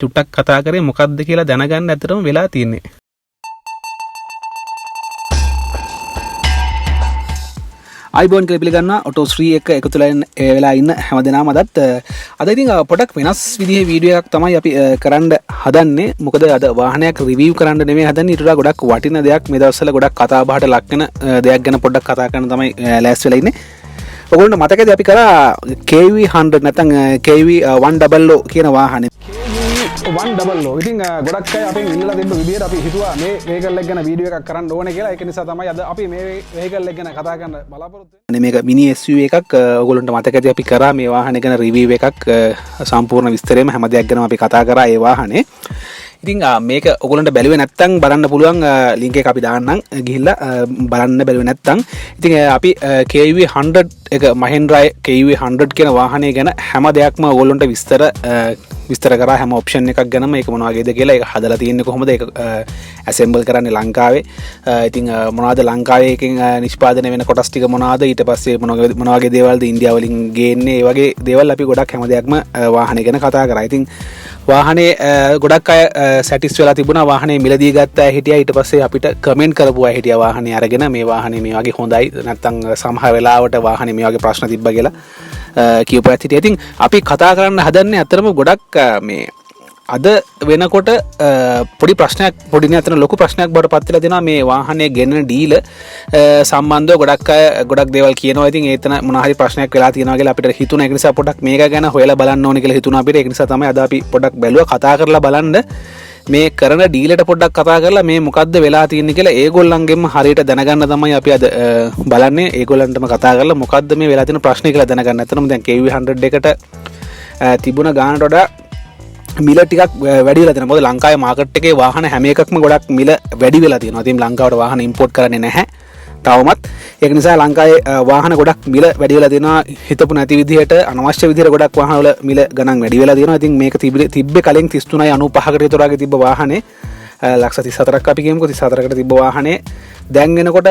චුට්ටක් කතා කරේ මොකක්ද කියලා දැනගන්න ඇත්තටම වෙලා තියෙන්නේ. අයිබෝන් කියලා පිළිගන්නවා ඔටෝ ශ්‍රී එක එකතු වෙලා ඉන්න හැමදෙනාම අදත් අද ඉතින් පොඩක් වෙනස් විදිහේ වීඩියෝ එකක් තමයි අපි කරන්න හදන්නේ. මොකද අද වාහනයක් රිවිව් කරන්න නෙමෙයි හදන්නේ. ඊට වඩා ගොඩක් වටින දෙයක් මේ දවස්වල ගොඩක් කතා බහට ලක් වෙන දෙයක් ගැන පොඩ්ඩක් කතා කරන්න තමයි ලෑස්ති වෙලා ඉන්නේ. ඔයගොල්ලන්ට මතකද අපි කරා KUV 100 නැත්නම් KUV 100 කියන වාහනේ. KUV 100. ඉතින් ගොඩක් අය අපෙන් ඉල්ලලා තිබ්බ විදියට අපි හිතුවා මේ වෙහිකල් එක ගැන වීඩියෝ එකක් කරන්න ඕනේ කියලා. ඒක නිසා තමයි අද අපි මේ වෙහිකල් එක ගැන කතා කරන්න බලාපොරොත්තු වෙන්නේ. මේක මිනි SUV එකක්. ඔයගොල්ලන්ට මතකද අපි කරා මේ වාහනේ ගැන රිවිව් එකක් සම්පූර්ණ විස්තරෙම හැම දෙයක් ගැනම අපි කතා කරා ඒ වාහනේ. ඉතින් මේක ඔයගොල්ලන්ට බැලුවේ නැත්නම් බලන්න පුළුවන් ලින්ක් එක අපි දාන්නම් ගිහිල්ලා බලන්න බැලුවේ නැත්නම් ඉතින් අපි KUV 100 එක Mahindra KUV 100 කියන වාහනේ ගැන හැම දෙයක්ම ඔයගොල්ලන්ට විස්තර කරා හැම ඔප්ෂන් එකක් ගැනම ඒක මොන වගේද කියලා ඒක හදලා තියෙන්නේ කොහොමද ඒක ඇසෙම්බල් කරන්නේ ලංකාවේ ඉතින් මොනවද ලංකාවේ එකෙන් නිෂ්පාදනය වෙන කොටස් ටික මොනවද ඊට පස්සේ මොන වගේ දේවල්ද ඉන්දියාව වලින් ගේන්නේ ඒ වගේ දේවල් අපි ගොඩක් හැම දෙයක්ම වාහනේ ගැන කතා කරා. ඉතින් වාහනේ ගොඩක් අය සැටිස් වෙලා තිබුණා වාහනේ මිලදී ගත්ත අය හිටියා ඊට පස්සේ අපිට කමෙන්ට් කරපු අය හිටියා වාහනේ අරගෙන මේ වාහනේ මේ වගේ හොඳයි නැත්නම් සමහර වෙලාවට වාහනේ මේ වගේ ප්‍රශ්න තිබ්බා කියලා කියපු අයත් හිටියා. ඉතින් අපි කතා කරන්න හදන්නේ අතරම ගොඩක් මේ අද වෙනකොට පොඩි ප්‍රශ්නයක් පොඩි නේ අතන ලොකු ප්‍රශ්නයක් බවට පත් වෙලා දෙනවා මේ වාහනේ ගෙන්නන ඩීල සම්බන්ධව ගොඩක් අය ගොඩක් දේවල් කියනවා. ඉතින් ඒතන මොන හරි ප්‍රශ්නයක් වෙලා තියෙනවා කියලා අපිට හිතුණා. ඒක නිසා පොඩ්ඩක් මේක ගැන හොයලා බලන්න ඕනේ කියලා හිතුණා අපිට. ඒක නිසා තමයි අද අපි පොඩ්ඩක් බැලුවා කතා කරලා බලන්න මේ කරන ඩීලට පොඩ්ඩක් කතා කරලා මේ මොකද්ද වෙලා තියෙන්නේ කියලා ඒගොල්ලන්ගෙන්ම හරියට දැනගන්න තමයි අපි අද බලන්නේ. ඒගොල්ලන්ටම කතා කරලා මොකද්ද මේ වෙලා තියෙන ප්‍රශ්නේ කියලා දැනගන්න. අතනම දැන් KUV 100 එකට තිබුණ ගානට වඩා මිල ටිකක් වැඩි වෙලා තියෙනවා. මොකද ලංකාවේ මාකට් එකේ වාහන හැම එකක්ම ගොඩක් මිල වැඩි වෙලා තියෙනවා. ඉතින් ලංකාවට වාහන ඉම්පෝට් කරන්නේ නැහැ තවමත්. ඒක නිසා ලංකාවේ වාහන ගොඩක් මිල වැඩි වෙලා තියෙනවා. හිතපු නැති විදිහට අනවශ්‍ය විදිහට ගොඩක් වාහන වල මිල ගණන් වැඩි වෙලා තියෙනවා. ඉතින් මේක තිබ්බේ කලින් 33.95කට විතර වගේ තිබ්බ වාහනේ 134ක් අපි කියමුකෝ 34කට තිබ්බ වාහනේ දැන් වෙනකොට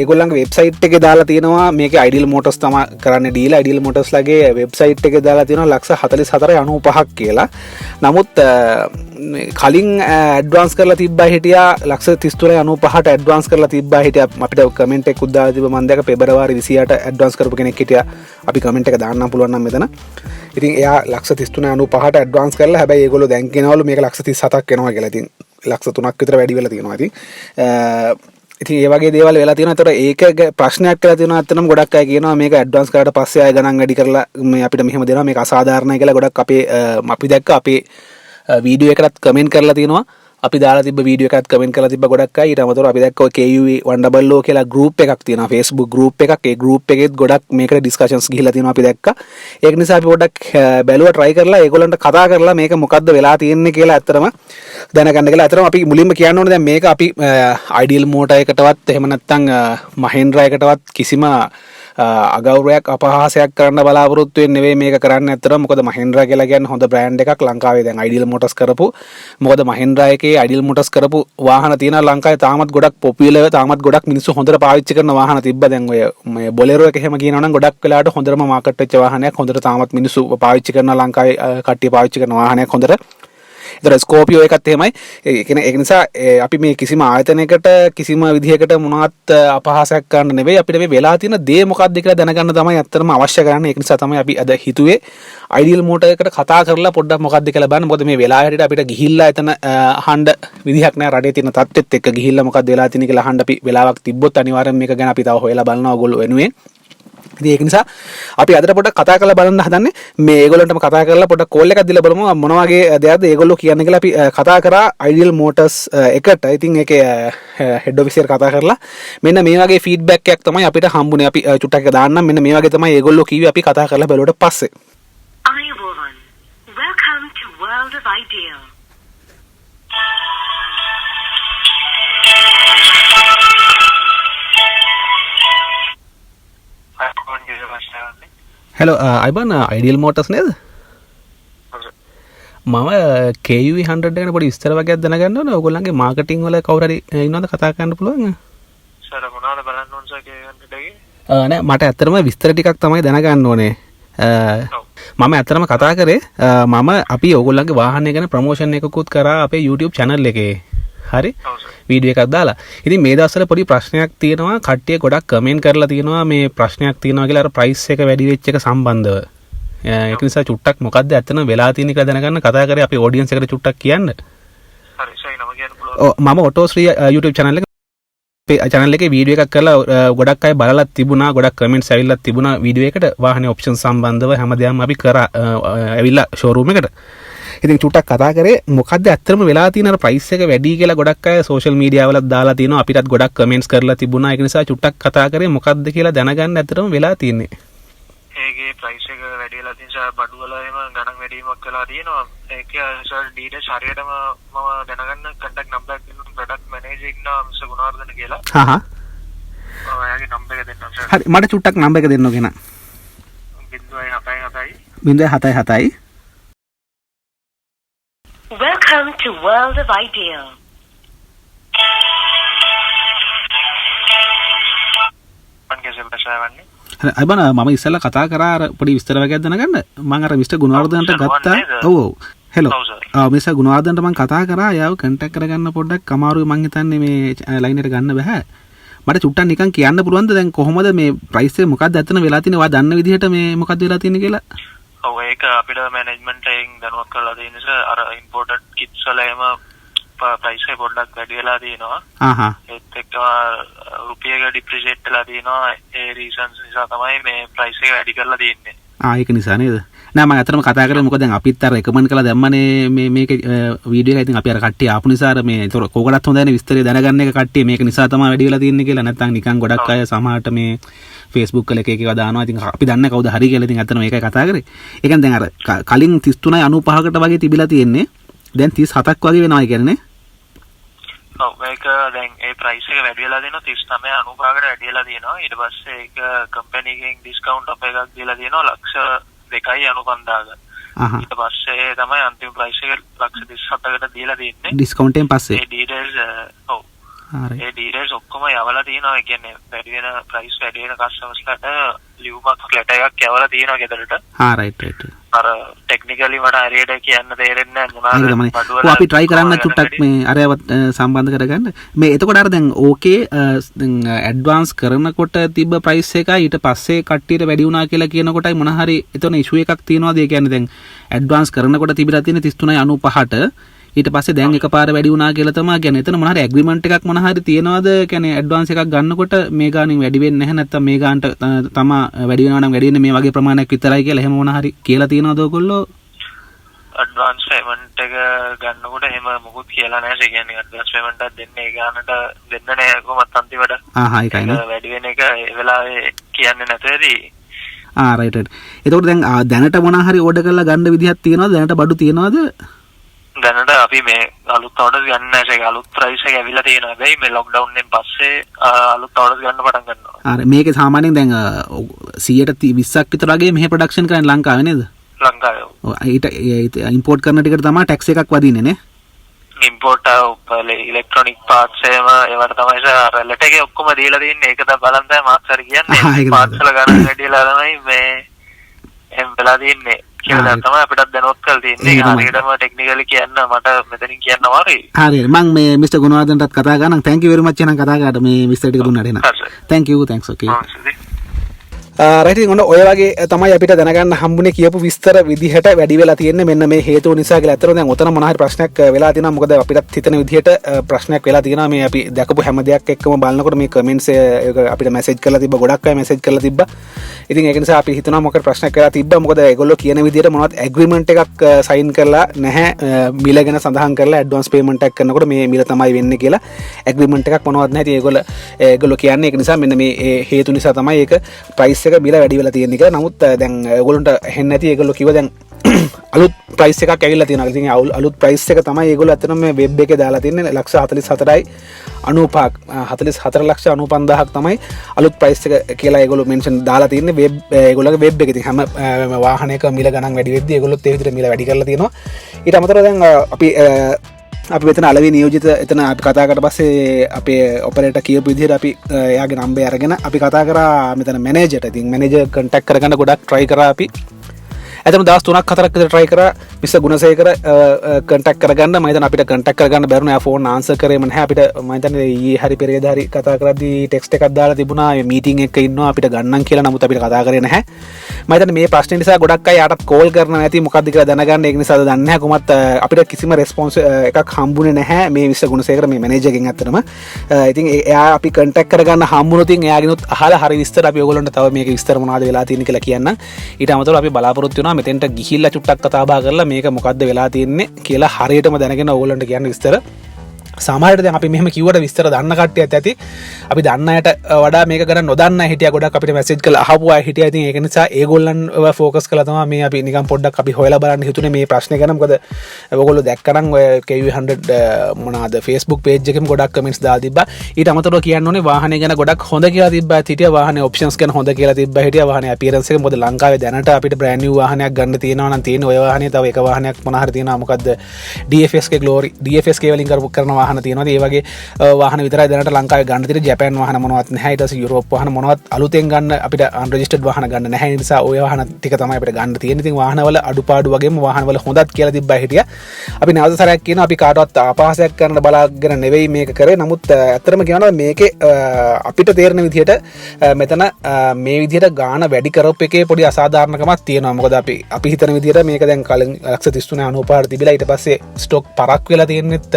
ඒගොල්ලන්ගේ වෙබ්සයිට් එකේ දාලා තියෙනවා මේකේ Ideal Motors තමයි කරන්නේ ඩීල්. Ideal Motors ලගේ වෙබ්සයිට් එකේ දාලා තියෙනවා 144.95ක් කියලා. නමුත් කලින් ඇඩ්වාන්ස් කරලා තිබ්බා හිටියා 133.95ට ඇඩ්වාන්ස් කරලා තිබ්බා හිටියා. අපිට කමෙන්ට් එකක් උද්දාලා තිබ්බ මම දැක්ක පෙබරවාරි 28ට ඇඩ්වාන්ස් කරපු කෙනෙක් හිටියා. අපි කමෙන්ට් එක දාන්නම් පුළුවන් නම් මෙතන. ඉතින් එයා 133.95ට ඇඩ්වාන්ස් කරලා හැබැයි ඒගොල්ලෝ දැන් කියනවලු මේක 137ක් වෙනවා කියලා. ඉතින් 3ක් විතර වැඩි වෙලා තියෙනවා. ඉතින් ඒ වගේ දේවල් වෙලා තියෙනවා. ඒතර ඒක ප්‍රශ්නයක් කියලා තියෙනවා. අතනම ගොඩක් අය කියනවා මේක ඇඩ්වාන්ස් කරාට පස්සේ ආය ගණන් වැඩි කරලා මේ අපිට මෙහෙම දෙනවා මේක අසාධාරණයි කියලා ගොඩක් අපි දැක්ක අපේ වීඩියෝ එකකටත් කමෙන්ට් කරලා තියෙනවා. අපි දාලා තිබ්බ වීඩියෝ එකකත් කමෙන්ට් කරලා තිබ්බ ගොඩක් අය. ඊට අමතරව අපි දැක්ක ඔය KUV 100 කියලා ගෲප් එකක් තියෙනවා. Facebook ගෲප් එකක්. ඒ ගෲප් එකෙත් ගොඩක් මේකට ඩිස්කෂන්ස් ගිහිලා තියෙනවා අපි දැක්කා. ඒක නිසා අපි පොඩ්ඩක් බැලුවා try කරලා ඒගොල්ලන්ට කතා කරලා මේක මොකද්ද වෙලා තියෙන්නේ කියලා ඇත්තටම දැනගන්න කියලා. ඇත්තටම අපි මුලින්ම කියන්න ඕනේ දැන් මේක අපි Ideal Motor එකටවත් එහෙම නැත්නම් Mahindra එකටවත් කිසිම අගෞරවයක් අපහාසයක් කරන්න බලාපොරොත්තු වෙන්නේ නෙවෙයි මේක කරන්නේ. ඇත්තටම මොකද Mahindra කියලා කියන්නේ හොඳ බ්‍රෑන්ඩ් එකක් ලංකාවේ දැන් Ideal Motors කරපු. මොකද Mahindra එකේ Ideal Motors කරපු වාහන තියෙනවා ලංකාවේ තාමත් ගොඩක් පොපියුලර් තාමත් ගොඩක් මිනිස්සු හොඳට පාවිච්චි කරන වාහන තිබ්බා. දැන් ඔය Bolero එක එහෙම කියනවා නම් ගොඩක් වෙලාවට හොඳටම මාකට් වෙච්ච වාහනයක් හොඳට තාමත් මිනිස්සු පාවිච්චි කරන ලංකාවේ කට්ටිය පාවිච්චි කරන වාහනයක් හොඳට. ඒතර ස්කෝපියෝ එකත් එහෙමයි. ඒක නිසා අපි මේ කිසිම ආයතනයකට කිසිම විදිහකට මොනවත් අපහාසයක් කරන්න නෙවෙයි අපිට මේ වෙලා තියෙන දේ මොකක්ද කියලා දැනගන්න තමයි අත්‍තරම අවශ්‍ය කරන්නේ. ඒක නිසා තමයි අපි අද හිතුවේ Ideal Motor එකට කතා කරලා පොඩ්ඩක් මොකක්ද කියලා බලන්න. මොකද මේ වෙලාව හැටියට අපිට ගිහිල්ලා එතන අහන්න විදිහක් නැහැ. රටේ තියෙන තත්ත්වෙත් එක්ක ගිහිල්ලා මොකක්ද වෙලා තියෙන්නේ කියලා අහන්න අපි වෙලාවක් තිබ්බොත් අනිවාර්යෙන් මේක ගැන අපි තව හොයලා බලනවා ඔයගොල්ලෝ වෙනුවෙන්. ඉතින් ඒක නිසා අපි අදට පොඩ්ඩක් කතා කරලා බලන්න හදන්නේ මේ ඒගොල්ලන්ටම කතා කරලා පොඩ්ඩක් කෝල් එකක් දීලා බලමු මොන වගේ දෙයක්ද ඒගොල්ලෝ කියන්නේ කියලා අපි කතා කරා Ideal Motors එකට. ඉතින් ඒකේ හෙඩ් ඔෆිසර් කතා කරලා මෙන්න මේ වගේ ෆීඩ්බැක් එකක් තමයි අපිට හම්බුනේ. අපි චුට්ටක් දාන්නම්. මෙන්න මේ වගේ තමයි ඒගොල්ලෝ කිව්වේ අපි කතා කරලා බලුවට පස්සේ. Ayubovan, welcome to World of Ideal. hello අයිබන් Ideal Motors නේද? මම KUV 100 ගැන පොඩි විස්තර වගේක් දැනගන්න ඕනේ. ඔයගොල්ලන්ගේ මාකටිං වල කවුරු හරි ඉන්නවද කතා කරන්න පුළුවන්? සර් මොනවද බලන්න ඕන සර් KUV 100 එකේ? නෑ මට ඇත්තටම විස්තර ටිකක් තමයි දැනගන්න ඕනේ. මම ඇත්තටම කතා කරේ මම අපි ඕගොල්ලන්ගේ වාහනය ගැන ප්‍රමෝෂන් එකකුත් කරා අපේ YouTube channel එකේ. හරි? වීඩියෝ එකක් දාලා. ඉතින් මේ දවස්වල පොඩි ප්‍රශ්නයක් තියෙනවා. කට්ටිය ගොඩක් කමෙන්ට් කරලා තියෙනවා මේ ප්‍රශ්නයක් තියෙනවා කියලා අර ප්‍රයිස් එක වැඩි වෙච්ච එක සම්බන්ධව. ඒක නිසා චුට්ටක් මොකද්ද ඇත්තටම වෙලා තියෙන කියලා දැනගන්න කතා කරේ අපේ ඔඩියන්ස් එකට චුට්ටක් කියන්න. හරි සයි නම කියන්න පුළුවන්. මම ඔටෝශ්‍රී YouTube channel එකේ වීඩියෝ එකක් කරලා ගොඩක් අය බලලා තිබුණා. ගොඩක් කමෙන්ට්ස් ඇවිල්ලා තිබුණා වීඩියෝ එකට වාහනේ ඔප්ෂන් සම්බන්ධව හැමදේම අපි කරා ඇවිල්ලා ෂෝරූම් එකට. ඉතින් චුට්ටක් කතා කරේ මොකද්ද ඇත්තටම වෙලා තියෙන අර ප්‍රයිස් එක වැඩි කියලා ගොඩක් අය සෝෂල් මීඩියා වලත් දාලා තිනවා. අපිටත් ගොඩක් කමෙන්ට්ස් කරලා තිබුණා. ඒක නිසා චුට්ටක් කතා කරේ මොකද්ද කියලා දැනගන්න ඇත්තටම වෙලා තියෙන්නේ. ඒකේ ප්‍රයිස් එක වැඩි වෙලා තියෙන නිසා බඩු වල එහෙම ගණන් වැඩිවීමක් වෙලා තියෙනවා. ඒක සර් ඩීටේල්ස් හරියටම මම දැනගන්න කන්ටැක්ට් නම්බර් එකක් දෙන්න ප්‍රොඩක්ට් මැනේජර් ඉන්නවා මිස්ටර් ගුණවර්ධන කියලා. හා. ඔයාගේ නම්බර් එක දෙන්නම් සර්. හරි මට චුට්ටක් නම්බර් එක දෙන්න ඕකේන. 077 Welcome to World of Ideal. හරි අයිබන මම ඉස්සෙල්ලා කතා කරා අර පොඩි විස්තර වගේක් දැනගන්න. මම අර මිස්ටර් ගුණවර්ධනට ගත්තා. ඔව්. හෙලෝ. මිස්ටර් ගුණවර්ධනට මම කතා කරා. යාව කන්ටැක්ට් කරගන්න පොඩ්ඩක් අමාරුයි මං හිතන්නේ මේ ලයින් එකට ගන්න බෑ. මට චුට්ටක් නිකන් කියන්න පුළුවන්ද දැන් කොහොමද මේ ප්‍රයිස් එක මොකක්ද ඇත්තන වෙලා තියෙන්නේ? ඔයා දන්න විදිහට මේ මොකක්ද වෙලා තියෙන්නේ කියලා? ඔව් ඒක අපිට මැනේජ්මන්ට් එකෙන් දැනුවත් කරලා තියෙන නිසා අර ඉම්පෝර්ටඩ් කිට්ස් වල එම ප්‍රයිස් එක පොඩ්ඩක් වැඩි වෙලා තියෙනවා. ඒත් එක්කම රුපියල ඩිප්‍රීෂিয়েට් වෙලා තියෙනවා. ඒ රීසන්ස් නිසා තමයි මේ ප්‍රයිස් එක වැඩි කරලා තියෙන්නේ. ඒක නිසා නේද? නෑ මම අතරම කතා කරේ මොකද දැන් අපිත් අර රෙකමන්ඩ් කරලා දැම්මනේ මේක වීඩියෝ එක. ඉතින් අපි අර කට්ටිය ආපු නිසා අර මේ ඒතර කෝකටත් හොඳයිනේ විස්තරය දැනගන්න එක කට්ටිය මේක නිසා තමයි වැඩි වෙලා තියෙන්නේ කියලා. නැත්නම් නිකන් ගොඩක් අය සමහරට මේ Facebook වල එක එකව දානවා. ඉතින් අපි දන්නේ කවුද හරි කියලා. ඉතින් අතන මේකයි කතා කරේ. ඒ කියන්නේ දැන් අර කලින් 33යි 95කට වගේ තිබිලා තියෙන්නේ. දැන් 37ක් වගේ වෙනවා කියන්නේ. ඔව් මේක දැන් ඒ ප්‍රයිස් එක වැඩි වෙලා දෙනවා 39 95කට වැඩි වෙලා තියෙනවා. ඊට පස්සේ ඒක කම්පැනි එකෙන් ඩිස්කවුන්ට් අප එකක් දීලා තියෙනවා ලක්ෂ 2.95ක. ඊට පස්සේ තමයි අන්තිම ප්‍රයිස් එක ලක්ෂ 37කට දීලා තියෙන්නේ. ඩිස්කවුන්ට් එකෙන් පස්සේ. ඒ ඩීටේල්ස් ඔව්. ඒ ඩීටේල්ස් ඔක්කොම යවලා තියෙනවා. ඒ කියන්නේ වැඩි වෙන ප්‍රයිස් වැඩි වෙන කස්ටමර්ස්ලාට ලියුමක් ලෙටර් එකක් යවලා තියෙනවා ගෙදරට. රයිට්. අර ටෙක්නිකලි මට හරියට කියන්න තේරෙන්නේ නැහැ මොනවද බඩුවල. අපි try කරන්න චුට්ටක් මේ අරයවත් සම්බන්ධ කරගන්න. මේ එතකොට අර දැන් ඕකේ දැන් ඇඩ්වාන්ස් කරනකොට තිබ්බ ප්‍රයිස් එකයි ඊට පස්සේ කට්ටියට වැඩි වුණා කියලා කියනකොටයි මොන හරි එතන ඉෂුව එකක් තියෙනවාද? ඒ කියන්නේ දැන් ඇඩ්වාන්ස් කරනකොට තිබිලා තියෙන 33.95ට ඊට පස්සේ දැන් එකපාර වැඩි වුණා කියලා තමයි කියන්නේ. එතන මොන හරි ඇග්‍රීමන්ට් එකක් මොන හරි තියෙනවද? කියන්නේ ඇඩ්වාන්ස් එකක් ගන්නකොට මේ ගානින් වැඩි වෙන්නේ නැහැ නැත්නම් මේ ගානට තමා වැඩි වෙනවා නම් වැඩි වෙන්නේ මේ වගේ ප්‍රමාණයක් විතරයි කියලා එහෙම මොන හරි කියලා තියෙනවද ඔයගොල්ලෝ? ඇඩ්වාන්ස් පේමන්ට් එක ගන්නකොට එහෙම මොකුත් කියලා නැහැ. ඒ කියන්නේ ඇඩ්වාන්ස් පේමන්ට් එකක් දෙන්නේ ඒ ගානට දෙන්න නැහැ කොහොමත් අන්තිමට. ඒකයි නේ. වැඩි වෙන එක ඒ වෙලාවේ කියන්නේ නැතේදී. රයිට්. එතකොට දැන් දැනට මොන හරි ඕඩර් කරලා ගන්න විදිහක් තියෙනවද? දැනට බඩු තියෙනවද? දැනට අපි මේ අලුත් ඔර්ඩර්ස් ගන්න නැහැ. ඒක අලුත් ප්‍රයිස් එක ඇවිල්ලා තියෙනවා. හැබැයි මේ ලොක්ඩවුන් එකෙන් පස්සේ අලුත් ඔර්ඩර්ස් ගන්න පටන් ගන්නවා. හරි මේකේ සාමාන්‍යයෙන් දැන් 120ක් විතර වගේ මෙහෙ ප්‍රොඩක්ෂන් කරන්නේ ලංකාවේ නේද? ලංකාවේ. ඔව් ඊට ඉම්පෝර්ට් කරන ටිකට තමයි ටැක්ස් එකක් වදින්නේ නේ? ඉම්පෝර්ට් ඉලෙක්ට්‍රොනික පාර්ට්ස් ඒවට තමයි රෙලට් එකේ ඔක්කොම දීලා තියෙන්නේ. ඒක තමයි බලන් තමයි මාක්ස් හරි කියන්නේ. පාර්ට්ස් වල ගන්න වැඩිලා තමයි මේ එම් වෙලා තියෙන්නේ. කියලා තමයි අපිටත් දැනුවත් කරලා තියෙන්නේ. හරියටම ටෙක්නිකලි කියන්න මට මෙතනින් කියන්න අමාරුයි. හරි මම මේ මිස්ටර් ගුණවර්ධනටත් කතා කරනවා. thank you very much එහෙනම් කතා කරාට මේ විස්තර ටික දුන්නාට එහෙනම්. thank you thanks okay. Right ඔන්න ඔය වගේ තමයි අපිට දැනගන්න හම්බුනේ කියපු විස්තර විදිහට වැඩි වෙලා තියෙන්නේ මෙන්න මේ හේතුව නිසා කියලා. අතන දැන් ඔතන මොන හරි ප්‍රශ්නයක් වෙලා තියෙනවා. මොකද අපිටත් හිතන විදිහට ප්‍රශ්නයක් වෙලා තියෙනවා. මේ අපි දැකපු හැම දෙයක් එක්කම බලනකොට මේ කමෙන්ට්ස් අපිට මැසේජ් කරලා තිබ්බා. ගොඩක් අය මැසේජ් කරලා තිබ්බා. ඉතින් ඒක නිසා අපි හිතනවා මොකද ප්‍රශ්නයක් වෙලා තිබ්බා. මොකද ඒගොල්ලෝ කියන විදිහට මොනවත් ඇග්‍රීමන්ට් එකක් සයින් කරලා නැහැ. මිල ගැන සඳහන් කරලා ඇඩ්වාන්ස් පේමන්ට් එකක් කරනකොට මේ මිල තමයි වෙන්නේ කියලා ඇග්‍රීමන්ට් එකක් මොනවත් නැහැ. ඉතින් ඒගොල්ලෝ කියන්නේ ඒක නිසා මෙන්න මේ හේතු නිසා තමයි ඒක ප්‍රයිස් එක මිල වැඩි වෙලා තියෙන්නේ. නමුත් දැන් ඔයගොල්ලන්ට හෙන්න නැති ඒගොල්ලෝ කිව්වා දැන් අලුත් ප්‍රයිස් එකක් ඇවිල්ලා තියෙනවා. ඉතින් අලුත් ප්‍රයිස් එක තමයි ඒගොල්ලෝ අතන මේ වෙබ් එකේ දාලා තින්නේ. ලක්ෂ 44යි 44,95,95,000ක් තමයි අලුත් ප්‍රයිස් එක කියලා ඒගොල්ලෝ මෙන්ෂන් දාලා තින්නේ වෙබ් ඒගොල්ලෝගේ වෙබ් එකේ. ඉතින් හැම වාහනයක මිල ගණන් වැඩි වෙද්දී ඒගොල්ලොත් ඒ විදිහට මිල වැඩි කරලා තියෙනවා. ඊට අමතරව දැන් අපි අපි මෙතන අලවි නියෝජිත එතන අපි කතා කරලා පස්සේ අපේ ඔපරේටර් කියපු විදිහට අපි එයාගේ නම්බර් අරගෙන අපි කතා කරා මෙතන මැනේජර්ට. ඉතින් මැනේජර් කන්ටැක්ට් කරගන්න ගොඩක් try කරා අපි. ඇතන දවස් 3ක් 4ක් විතර try කරා මිස්ටර් ගුණසේකර කන්ටැක්ට් කරගන්න. මම හිතන අපිට කන්ටැක්ට් කරගන්න බැරුණා. එයා ෆෝන් ආන්සර් කරේම නැහැ. අපිට මම හිතන්නේ ඊයේ හරි පෙරේද හරි කතා කරද්දී ටෙක්ස්ට් එකක් දාලා තිබුණා මේ මීටින් එකක ඉන්නවා අපිට ගන්නම් කියලා. නමුත් අපිට කතා කරේ නැහැ. මම හිතන්නේ මේ ප්‍රශ්නේ නිසා ගොඩක් අය යාටත් කෝල් කරනවා නැති මොකද්ද කියලා දැනගන්න. ඒක නිසා දන්නේ නැහැ කොහොමත් අපිට කිසිම රෙස්පොන්ස් එකක් හම්බුනේ නැහැ මේ මිස්ටර් ගුණසේකර මේ මැනේජර්ගෙන් ඇත්තටම. ඉතින් එයා අපි කන්ටැක්ට් කරගන්න හම්බුනොත් ඉතින් එයාගෙනුත් අහලා හරි විස්තර අපි ඔයගොල්ලන්ට තව මේක විස්තර මොනවද වෙලා තියෙන්නේ කියලා කියන්නම්. ඊට අමතරව අපි බලාපොරොත්තු වෙනවා මෙතෙන්ට ගිහිල්ලා චුට්ටක් කතා බහ කරලා මේක මොකද්ද වෙලා තියෙන්නේ කියලා හරියටම දැනගෙන ඕගොල්ලන්ට කියන්න විස්තර. සමහරවිට දැන් අපි මෙහෙම කිව්වට විස්තර දන්න කට්ටියත් ඇති. අපි දන්න අයට වඩා මේක කරන් නොදන්න අය හිටියා ගොඩක් අපිට මැසේජ් කරලා අහපු අය හිටියා. ඉතින් ඒක නිසා ඒගොල්ලන්ව ફોකස් කරලා තමයි මේ අපි නිකන් පොඩ්ඩක් අපි හොයලා බලන්න හිතුනේ මේ ප්‍රශ්නේ ගැන. මොකද ඔයගොල්ලෝ දැක්කනම් ඔය KUV100 මොනවාද Facebook page එකෙම ගොඩක් කමෙන්ට්ස් දාලා තිබ්බා. ඊට අමතරව කියන්න ඕනේ වාහනේ ගැන ගොඩක් හොඳ කියලා තිබ්බා. හිටියා වාහනේ ඔප්ෂන්ස් ගැන හොඳ කියලා තිබ්බා. හිටියා වාහනේ අපියරන්ස් එක. මොකද ලංකාවේ දැනට අපිට බ්‍රෑන්ඩ් නිව් වාහනයක් ගන්න තියෙනවා නම් තියෙන ඔය වාහනේ තව එක වාහනයක් මොන හරි තියෙනවා. මොකද්ද DFS ගේ Glory DFS ගේ වලින් කරන වාහන තියෙනවා. ඒ වගේ වාහන විතරයි දැනට ලංකාවේ ගන්න තියෙන්නේ. ජපාන් වාහන මොනවත් නැහැ. ඊට පස්සේ යුරෝප් වාහන මොනවත් අලුතෙන් ගන්න අපිට අන්රෙජිස්ටර්ඩ් වාහන ගන්න නැහැ. ඒ නිසා ওই වාහන ටික තමයි අපිට ගන්න තියෙන්නේ. ඉතින් වාහනවල අඩුපාඩු වගේම වාහනවල හොඳත් කියලා තිබ්බා හිටියා. අපි නැවත සැරයක් කියනවා අපි කාටවත් අපහාසයක් කරන්න බලාගෙන නෙවෙයි මේක කරේ. නමුත් ඇත්තටම කියනවා මේකේ අපිට තේරෙන විදිහට මෙතන මේ විදිහට ගාන වැඩි කරපු එකේ පොඩි අසාධාරණකමක් තියෙනවා. මොකද අපි හිතන විදිහට මේක දැන් කලින් 133.95 තිබිලා ඊට පස්සේ ස්ටොක් පරක් වෙලා තියෙනෙත්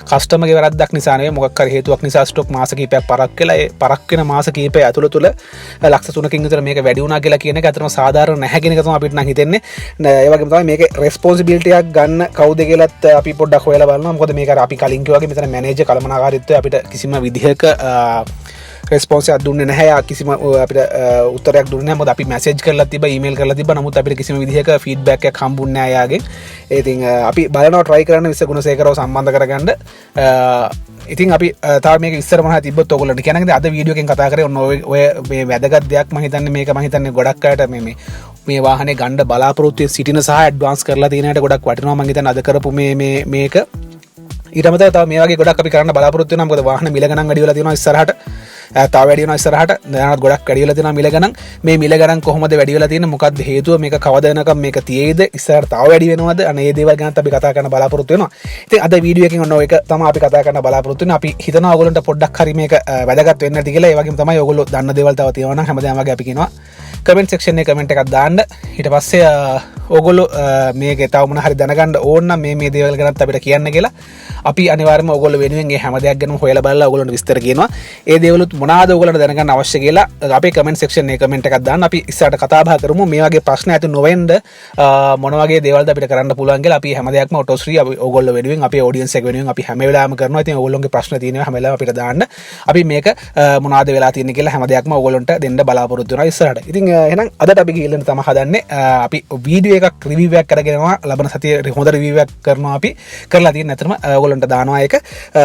කස්ටමර්ගේ වැරද්දක් නිසා නෙවෙයි. මොකක් හරි හේතුවක් නිසා ස්ටොක් මාස කිහිපයක් පරක් වෙලා ඒ පරක් වෙන මාස කිහිපය ඇතුළත තුල ලක්ෂ 3කින් විතර මේක වැඩි වුණා කියලා කියන එක අතරම සාධාරණ නැහැ කියන එක තමයි අපිට නම් හිතෙන්නේ. ඒ වගේම තමයි මේකේ රෙස්පොන්සිබිලිටි එකක් ගන්න කවුද කියලාත් අපි පොඩ්ඩක් හොයලා බලනවා. මොකද මේක අර අපි කලින් කිව්වා වගේ මෙතන මැනේජර් කළමනාකාරීත්වය අපිට කිසිම විදිහක රෙස්පොන්ස් එකක් දුන්නේ නැහැ. යා කිසිම අපිට උත්තරයක් දුන්නේ නැහැ. මොකද අපි මැසේජ් කරලා තිබ්බා, ඊමේල් කරලා තිබ්බා. නමුත් අපිට කිසිම විදිහක ෆීඩ්බැක් එකක් හම්බුන්නේ නැහැ යාගෙන්. ඉතින් අපි බලනවා try කරන්න මිස්ටර් ගුණසේකරව සම්බන්ධ කරගන්න. ඉතින් අපි තාම මේක ඉස්සර මොනවද තිබ්බොත් ඔයගොල්ලන්ට කියනකදී අද වීඩියෝ එකෙන් කතා කරේ ඔන්න ඔය මේ වැදගත් දෙයක්. මම හිතන්නේ මේක මම හිතන්නේ ගොඩක් අයට මේ වාහනේ ගන්න බලාපොරොත්තු සිටින සහ ඇඩ්වාන්ස් කරලා තියෙන අයට ගොඩක් වටිනවා. මම හිතන්නේ අද කරපු මේක ඊට අමතරව තව මේ වගේ ගොඩක් අපි කරන්න බලාපොරොත්තු වෙනවා. මොකද වාහන මිල ගණන් වැඩි වෙලා තියෙනවා ඉස්සරහට. තව වැඩි වෙනවා ඉස්සරහට. දැනට ගොඩක් වැඩි වෙලා තියෙනවා මිල ගණන්. මේ මිල ගණන් කොහොමද වැඩි වෙලා තියෙන්නේ? මොකක්ද හේතුව? මේක කවද වෙනකම් මේක තියේද? ඉස්සරහට තව වැඩි වෙනවද? අනේ මේ දේවල් ගැනත් අපි කතා කරන්න බලාපොරොත්තු වෙනවා. ඉතින් අද වීඩියෝ එකෙන් ඔන්න ඔයක තමයි අපි කතා කරන්න බලාපොරොත්තු වෙන්නේ. අපි හිතනවා ඔයගොල්ලන්ට පොඩ්ඩක් හරි මේක වැදගත් වෙන්න ඇති කියලා. ඒ වගේම තමයි ඔයගොල්ලෝ දන්න දේවල් තව තියෙනවා නම් හැමදාම වගේ අපි කියනවා කමෙන්ට් සෙක්ෂන් එකේ කමෙන්ට් එකක් දාන්න. ඊට පස්සේ ඔයගොල්ලෝ මේකේ තව මොන හරි දැනගන්න ඕන නම් මේ දේවල් ගැනත් අපිට කියන්න කියලා අපි අනිවාර්යයෙන්ම ඔයගොල්ලෝ වෙනුවෙන් මේ හැම දෙයක් ගැනම හොයලා බලලා ඔයගොල්ලන්ට විස්තර කියනවා. ඒ දේවලුත් මොනවාද ඔයගොල්ලන්ට දැනගන්න අවශ්‍ය කියලා අපේ කමෙන්ට් සෙක්ෂන් එකේ කමෙන්ට් එකක් දාන්න. අපි ඉස්සරහට කතා බහ කරමු. මේ වගේ ප්‍රශ්න ඇති නොවෙන්න මොන වගේ දේවල්ද අපිට කරන්න පුළුවන් කියලා. අපි හැම දෙයක්ම ඔටෝ ශ්‍රී අපි ඔයගොල්ලෝ වෙනුවෙන් අපේ ඔඩියන්ස් එක වෙනුවෙන් අපි හැම වෙලාවෙම කරනවා. ඉතින් ඔයගොල්ලෝගේ ප්‍රශ්න තියෙනවා හැම වෙලාවෙම අපිට දාන්න. අපි මේක මොනවාද වෙලා තියෙන්නේ කියලා හැම දෙයක්ම ඔයගොල්ලන්ට දෙන්න බලාපොරොත්තු වෙනවා ඉස්සරහට. ඉතින් එහෙනම් අදට අපි ගිහින් තමයි හදන්නේ. අපි වීඩියෝ එකක් රිවිව් එකක් කරගෙනවා. ලබන සතියේ හොඳ රිවිව් එකක් කරනවා අපි. කරලා තියෙන අතරම ඔයගොල්ලන්ට දානවා ඒක.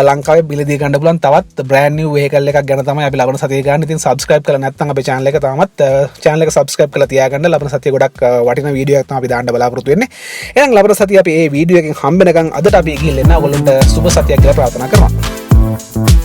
ලංකාවේ මිලදී ගන්න පුළුවන් තවත් බ්‍රෑන්ඩ් නිව් වෙහිකල් එකක් ගැන තමයි අපි ලබන සතියේ ගන්න. ඉතින් subscribe කරලා නැත්නම් අපේ channel එක තාමත් channel එක subscribe කරලා තියාගන්න. ලබන සතියේ ගොඩක් වටිනා වීඩියෝ එකක් තමයි අපි දාන්න බලාපොරොත්තු වෙන්නේ. එහෙනම් ලබන සතියේ අපි මේ වීඩියෝ එකෙන් හම්බ වෙනකන් අදට අපි ගිහින් එන්න ඔයගොල්ලන්ට සුබ සතියක් කියලා ප්‍රාර්ථනා කරනවා.